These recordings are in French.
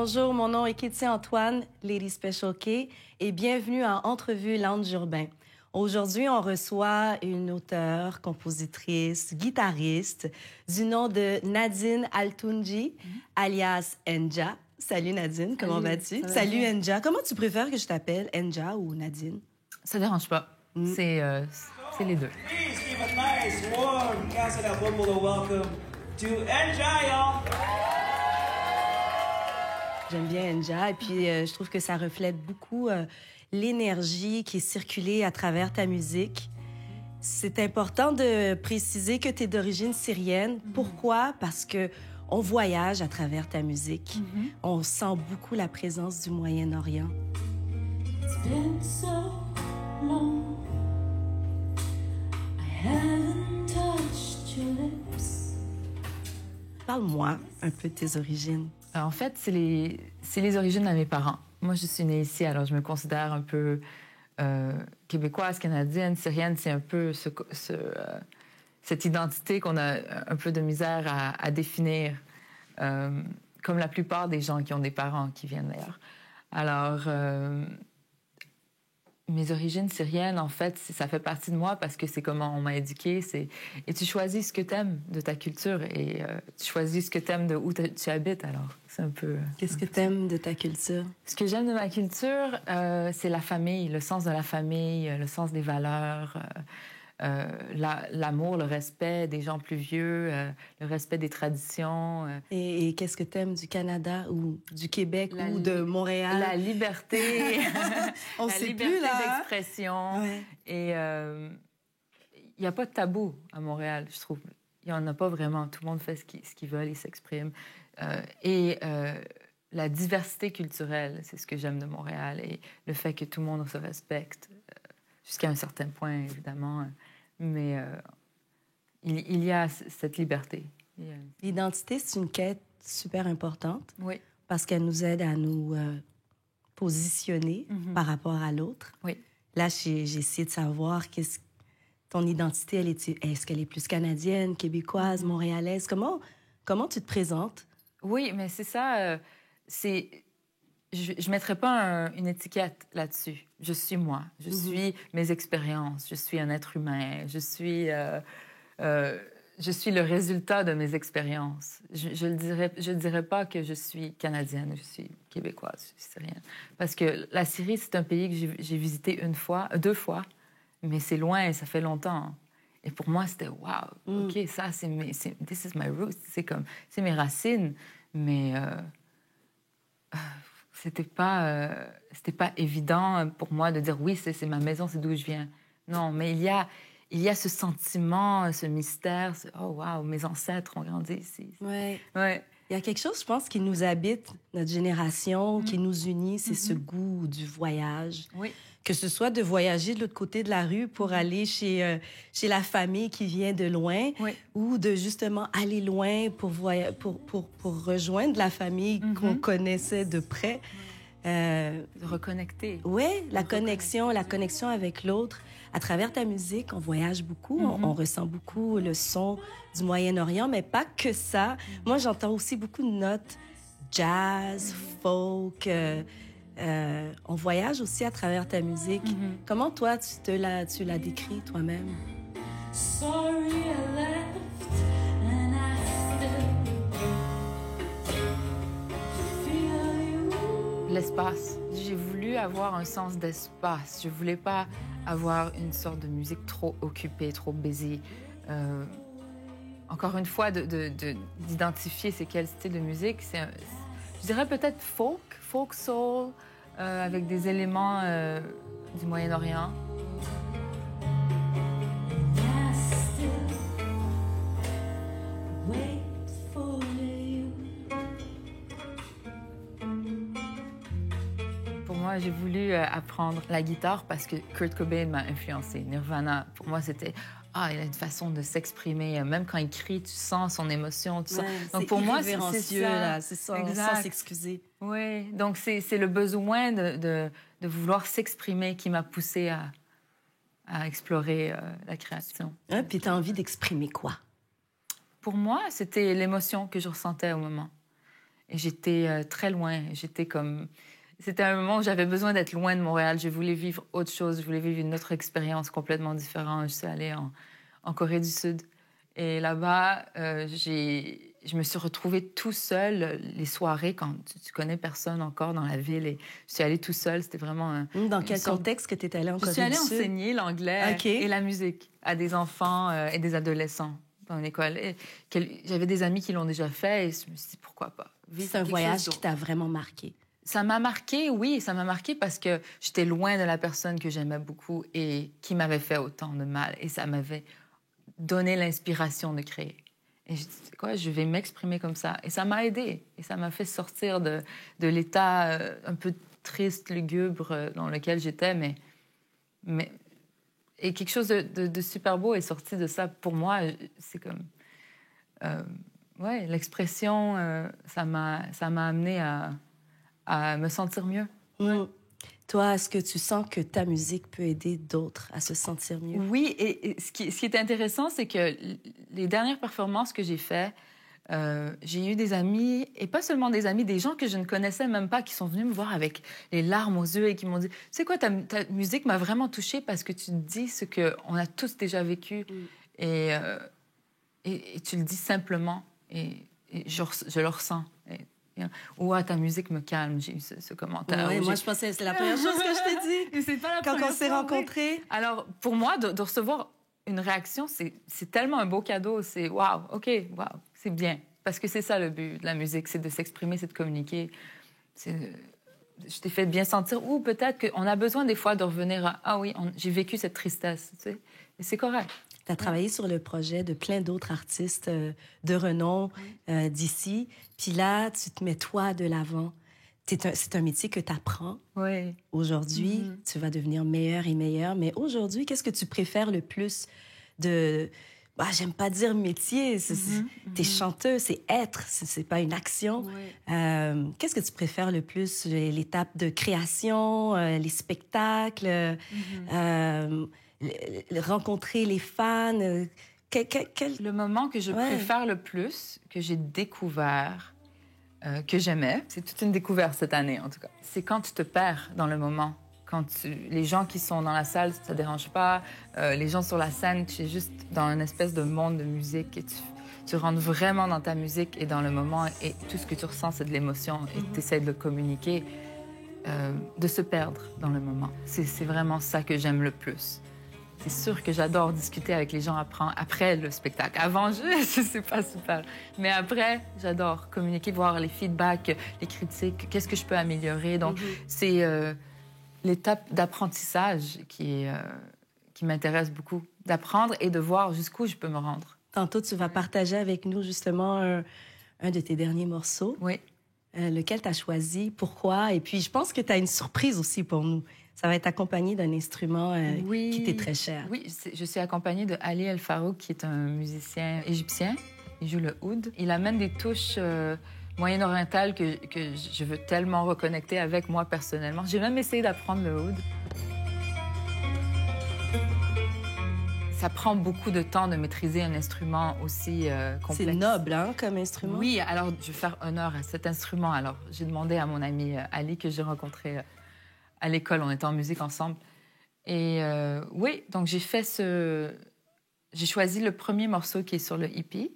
Bonjour, mon nom est Kitty Antoine, Lady Special K, et bienvenue à Entrevue Lounge Urbain. Aujourd'hui, on reçoit une auteure, compositrice, guitariste du nom de Nadine Altounji, alias Enja. Salut Nadine, comment vas-tu? Salut Enja. Comment tu préfères que je t'appelle, Enja ou Nadine? Ça dérange pas. C'est les deux. Please give a nice, warm Casa Popular welcome to Enja, y'all. J'aime bien Enja et puis je trouve que ça reflète beaucoup l'énergie qui est circulée à travers ta musique. C'est important de préciser que tu es d'origine syrienne. Pourquoi? Parce que on voyage à travers ta musique. On sent beaucoup la présence du Moyen-Orient. It's been so long. I haven't touched your lips. Parle-moi un peu de tes origines. En fait, c'est les origines de mes parents. Moi, je suis née ici, alors je me considère un peu québécoise, canadienne, syrienne. C'est un peu cette identité qu'on a un peu de misère à définir, comme la plupart des gens qui ont des parents qui viennent d'ailleurs. Alors, mes origines syriennes, en fait, ça fait partie de moi parce que c'est comment on m'a éduquée. Et tu choisis ce que t'aimes de ta culture et tu choisis ce que t'aimes de où tu habites, alors. C'est un peu... Qu'est-ce que t'aimes de ta culture? Ce que j'aime de ma culture, c'est la famille, le sens de la famille, le sens des valeurs, l'amour, le respect des gens plus vieux, le respect des traditions. Et qu'est-ce que t'aimes du Canada ou du Québec ou de Montréal? La liberté. On la sait liberté plus, là. d'expression. Ouais. Et il n'y a pas de tabou à Montréal, je trouve. Il n'y en a pas vraiment. Tout le monde fait ce qu'il veut, il s'exprime. La diversité culturelle, c'est ce que j'aime de Montréal. Et le fait que tout le monde se respecte, jusqu'à un certain point, évidemment. Mais il y a cette liberté. L'identité, c'est une quête super importante. Oui. Parce qu'elle nous aide à nous positionner par rapport à l'autre. Oui. Là, j'ai essayé de savoir ton identité, est-ce qu'elle est plus canadienne, québécoise, montréalaise? Comment tu te présentes? Oui, mais c'est ça. Je ne mettrais pas une étiquette là-dessus. Je suis moi. Je suis mes expériences. Je suis un être humain. Je suis le résultat de mes expériences. Je dirais pas que je suis canadienne, je suis québécoise, je suis syrienne. Parce que la Syrie, c'est un pays que j'ai visité deux fois, mais c'est loin et ça fait longtemps. Et pour moi, c'était wow, OK, ça, this is my roots. C'est mes racines. Mais c'était pas évident pour moi de dire oui, c'est ma maison, c'est d'où je viens. Non, mais il y a ce sentiment, ce mystère. Oh wow, mes ancêtres ont grandi ici. Ouais. Ouais. Il y a quelque chose, je pense, qui nous habite, notre génération, qui nous unit, c'est ce goût du voyage. Oui. Que ce soit de voyager de l'autre côté de la rue pour aller chez la famille qui vient de loin, ou de justement aller loin pour rejoindre la famille qu'on connaissait de près. De reconnecter. Oui, la connexion avec l'autre. À travers ta musique, on voyage beaucoup, on ressent beaucoup le son du Moyen-Orient, mais pas que ça. Moi, j'entends aussi beaucoup de notes jazz, folk. On voyage aussi à travers ta musique. Comment toi, tu l'as décrit toi-même? Sorry I left and I still feel you. L'espace. J'ai voulu avoir un sens d'espace. Je voulais pas avoir une sorte de musique trop occupée, trop busy. Encore une fois, d'identifier c'est quel style de musique. Je dirais peut-être folk soul, avec des éléments du Moyen-Orient. I still wait for you. Pour moi, j'ai voulu apprendre la guitare parce que Kurt Cobain m'a influencé. Nirvana, pour moi, c'était il a une façon de s'exprimer. Même quand il crie, tu sens son émotion. Tu sens... Donc pour moi, c'est ça. C'est ça, exact. sans s'excuser. Oui, donc c'est le besoin de vouloir s'exprimer qui m'a poussée à explorer la création. Puis tu as envie d'exprimer quoi? Pour moi, c'était l'émotion que je ressentais au moment. Et j'étais très loin. J'étais comme... C'était un moment où j'avais besoin d'être loin de Montréal. Je voulais vivre autre chose. Je voulais vivre une autre expérience complètement différente. Je suis allée en Corée du Sud. Et là-bas, je me suis retrouvée tout seule les soirées quand tu connais personne encore dans la ville. Et je suis allée tout seule. C'était vraiment Dans quel contexte que tu es allée en Corée du Sud? Je suis allée enseigner l'anglais et la musique à des enfants et des adolescents dans une école. J'avais des amis qui l'ont déjà fait et je me suis dit, pourquoi pas? C'est un voyage qui t'a vraiment marqué. Ça m'a marqué, oui, ça m'a marqué parce que j'étais loin de la personne que j'aimais beaucoup et qui m'avait fait autant de mal. Et ça m'avait donné l'inspiration de créer. Et je dis, quoi, je vais m'exprimer comme ça. Et ça m'a aidée. Et ça m'a fait sortir de l'état un peu triste, lugubre dans lequel j'étais. Et quelque chose de super beau est sorti de ça. Pour moi, c'est comme... ouais, l'expression, ça m'a amenée à me sentir mieux. Toi, est-ce que tu sens que ta musique peut aider d'autres à se sentir mieux? Oui, et ce qui est intéressant, c'est que les dernières performances que j'ai faites, j'ai eu des amis, et pas seulement des amis, des gens que je ne connaissais même pas, qui sont venus me voir avec les larmes aux yeux et qui m'ont dit « Tu sais quoi, ta musique m'a vraiment touchée parce que tu dis ce qu'on a tous déjà vécu et tu le dis simplement et je le ressens. » Ou ta musique me calme, j'ai eu ce commentaire. Oui, moi, je pensais que c'est la première chose que je t'ai dit. Et c'est pas la quand première on s'est rencontrés. Oui. Alors, pour moi, de recevoir une réaction, c'est tellement un beau cadeau. C'est waouh, OK, waouh, c'est bien. Parce que c'est ça le but de la musique, c'est de s'exprimer, c'est de communiquer. Je t'ai fait bien sentir. Ou peut-être qu'on a besoin des fois de revenir à ah oui, j'ai vécu cette tristesse. Tu sais? Et c'est correct. Tu as travaillé sur le projet de plein d'autres artistes de renom d'ici. Puis là, tu te mets toi de l'avant. C'est un métier que tu apprends. Oui. Aujourd'hui, tu vas devenir meilleur et meilleur. Mais aujourd'hui, qu'est-ce que tu préfères le plus de... Bah, j'aime pas dire métier. T'es chanteuse, c'est être. C'est pas une action. Qu'est-ce que tu préfères le plus? L'étape de création, les spectacles, rencontrer les fans? Le moment que je préfère le plus, que j'ai découvert, que j'aimais, c'est toute une découverte cette année, en tout cas. C'est quand tu te perds dans le moment. Les gens qui sont dans la salle, ça ne dérange pas. Les gens sur la scène, tu es juste dans une espèce de monde de musique et tu rentres vraiment dans ta musique et dans le moment et tout ce que tu ressens, c'est de l'émotion et tu essaies de le communiquer, de se perdre dans le moment. C'est vraiment ça que j'aime le plus. C'est sûr que j'adore discuter avec les gens après le spectacle. Avant, c'est pas super. Mais après, j'adore communiquer, voir les feedbacks, les critiques, qu'est-ce que je peux améliorer. Donc, c'est l'étape d'apprentissage qui m'intéresse beaucoup. D'apprendre et de voir jusqu'où je peux me rendre. Tantôt, tu vas partager avec nous justement un de tes derniers morceaux. Oui. Lequel tu as choisi, pourquoi? Et puis, je pense que tu as une surprise aussi pour nous. Ça va être accompagné d'un instrument qui t'est très cher. Oui, je suis accompagnée de Ali El Farouk, qui est un musicien égyptien. Il joue le oud. Il amène des touches moyen-orientales que je veux tellement reconnecter avec moi personnellement. J'ai même essayé d'apprendre le oud. Ça prend beaucoup de temps de maîtriser un instrument aussi complexe. C'est noble, hein, comme instrument? Oui, alors je vais faire honneur à cet instrument. Alors, j'ai demandé à mon ami Ali, que j'ai rencontré à l'école, on était en musique ensemble. Et oui, donc j'ai choisi le premier morceau qui est sur le EP,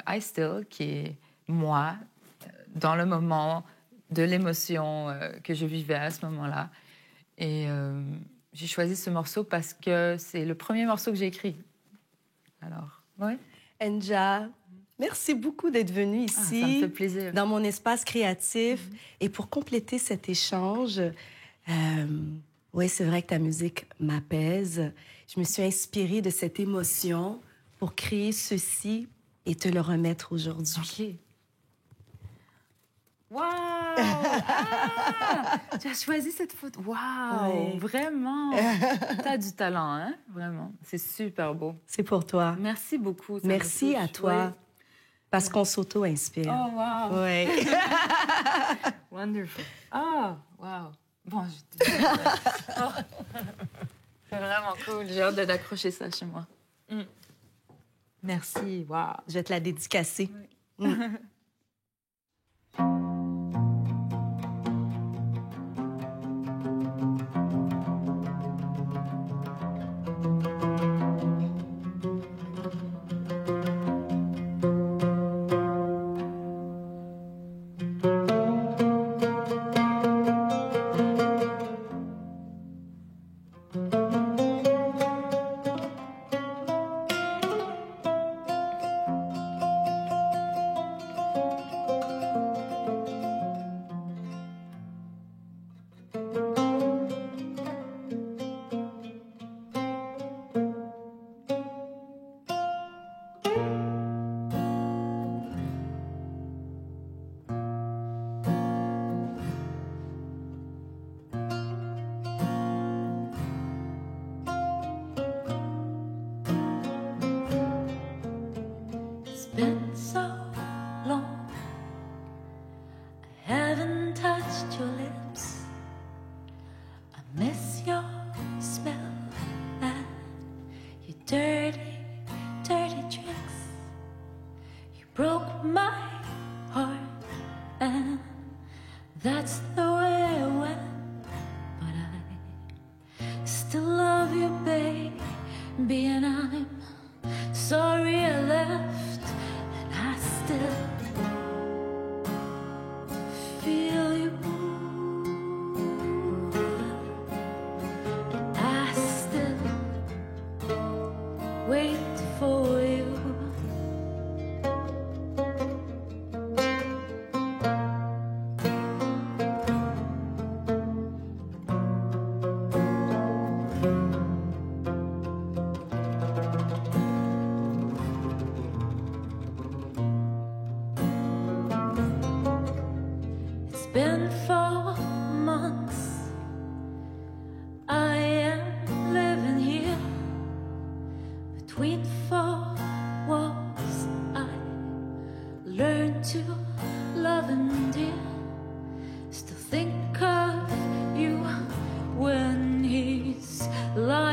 I Still, qui est moi, dans le moment de l'émotion que je vivais à ce moment-là. Et j'ai choisi ce morceau parce que c'est le premier morceau que j'ai écrit. Alors, oui. Enja, merci beaucoup d'être venue ici. Ça me fait plaisir. Dans mon espace créatif. Et pour compléter cet échange... oui, c'est vrai que ta musique m'apaise. Je me suis inspirée de cette émotion pour créer ceci et te le remettre aujourd'hui. OK. Wow! Ah! Tu as choisi cette photo. Wow! Ouais. Vraiment! Tu as du talent, hein? Vraiment. C'est super beau. C'est pour toi. Merci beaucoup. Merci à toi. Oui. Parce qu'on s'auto-inspire. Oh, wow! Oui. Wonderful. Oh, wow! Bon, c'est vraiment cool. J'ai hâte d'accrocher ça chez moi. Merci. Wow. Je vais te la dédicacer. Oui. It's been so long, I haven't touched your lips. I miss your smell and your dirty, dirty tricks. You broke my heart, and that's the way it went. But I still love you, baby, and I'm sorry I left, and I still feel you. And I still wait for you. It's been 4 months. I am living here between 4 walls. I learned to love and dear. Still think of you when he's lying